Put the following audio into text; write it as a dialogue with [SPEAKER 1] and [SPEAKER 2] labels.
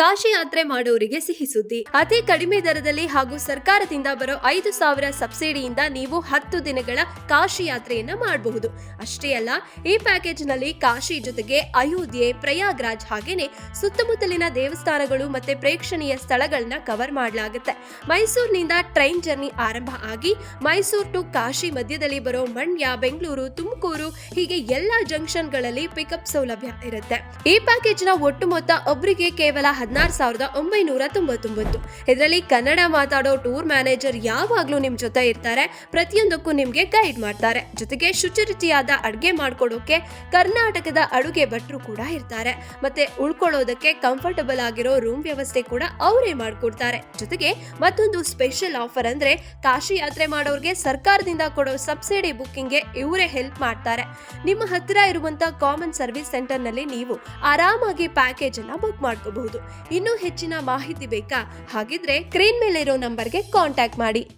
[SPEAKER 1] ಕಾಶಿ ಯಾತ್ರೆ ಮಾಡೋರಿಗೆ ಸಿಹಿ ಸುದ್ದಿ. ಅತಿ ಕಡಿಮೆ ದರದಲ್ಲಿ ಹಾಗೂ ಸರ್ಕಾರದಿಂದ ಬರೋ 5,000 ಸಬ್ಸಿಡಿಯಿಂದ ನೀವು 10 ದಿನಗಳ ಕಾಶಿ ಯಾತ್ರೆಯನ್ನ ಮಾಡಬಹುದು. ಅಷ್ಟೇ ಅಲ್ಲ, ಈ ಪ್ಯಾಕೇಜ್ ನಲ್ಲಿ ಕಾಶಿ ಜೊತೆಗೆ ಅಯೋಧ್ಯೆ, ಪ್ರಯಾಗ್ರಾಜ್ ಹಾಗೇನೆ ಸುತ್ತಮುತ್ತಲಿನ ದೇವಸ್ಥಾನಗಳು ಮತ್ತೆ ಪ್ರೇಕ್ಷಣೀಯ ಸ್ಥಳಗಳನ್ನ ಕವರ್ ಮಾಡಲಾಗುತ್ತೆ. ಮೈಸೂರಿನಿಂದ ಟ್ರೈನ್ ಜರ್ನಿ ಆರಂಭ ಆಗಿ ಮೈಸೂರು ಟು ಕಾಶಿ ಮಧ್ಯದಲ್ಲಿ ಬರೋ ಮಂಡ್ಯ, ಬೆಂಗಳೂರು, ತುಮಕೂರು ಹೀಗೆ ಎಲ್ಲಾ ಜಂಕ್ಷನ್ ಗಳಲ್ಲಿ ಪಿಕಪ್ ಸೌಲಭ್ಯ ಇರುತ್ತೆ. ಈ ಪ್ಯಾಕೇಜ್ ನ ಒಟ್ಟು ಮೊತ್ತ ಒಬ್ಬರಿಗೆ ಕೇವಲ 16,999. ಇದರಲ್ಲಿ ಕನ್ನಡ ಮಾತಾಡೋ ಟೂರ್ ಮ್ಯಾನೇಜರ್ ಯಾವಾಗ್ಲೂ ನಿಮ್ ಜೊತೆ ಇರ್ತಾರೆ. ಪ್ರತಿಯೊಂದಕ್ಕೂ ನಿಮ್ಗೆ ಗೈಡ್ ಮಾಡ್ತಾರೆ. ಜೊತೆಗೆ ಶುಚಿರುಚಿಯಾದ ಅಡ್ಗೆ ಮಾಡ್ಕೊಡೋಕೆ ಕರ್ನಾಟಕದ ಅಡುಗೆ ಭಟ್ರು ಕೂಡ ಇರ್ತಾರೆ. ಮತ್ತೆ ಉಳ್ಕೊಳ್ಳೋದಕ್ಕೆ ಕಂಫರ್ಟಬಲ್ ಆಗಿರೋ ರೂಮ್ ವ್ಯವಸ್ಥೆ ಕೂಡ ಅವರೇ ಮಾಡ್ಕೊಡ್ತಾರೆ. ಜೊತೆಗೆ ಮತ್ತೊಂದು ಸ್ಪೆಷಲ್ ಆಫರ್ ಅಂದ್ರೆ ಕಾಶಿ ಯಾತ್ರೆ ಮಾಡೋರ್ಗೆ ಸರ್ಕಾರದಿಂದ ಕೊಡೋ ಸಬ್ಸಿಡಿ ಬುಕ್ಕಿಂಗ್ ಗೆ ಇವರೇ ಹೆಲ್ಪ್ ಮಾಡ್ತಾರೆ. ನಿಮ್ಮ ಹತ್ತಿರ ಇರುವಂತ ಕಾಮನ್ ಸರ್ವಿಸ್ ಸೆಂಟರ್ ನಲ್ಲಿ ನೀವು ಆರಾಮಾಗಿ ಪ್ಯಾಕೇಜ್ ಅನ್ನ ಬುಕ್ ಮಾಡ್ಕೋಬಹುದು. ಇನ್ನೂ ಹೆಚ್ಚಿನ ಮಾಹಿತಿ ಬೇಕಾ? ಹಾಗಿದ್ರೆ ಸ್ಕ್ರೀನ್ ಮೇಲೆ ಇರೋ ನಂಬರ್ಗೆ ಕಾಂಟ್ಯಾಕ್ಟ್ ಮಾಡಿ.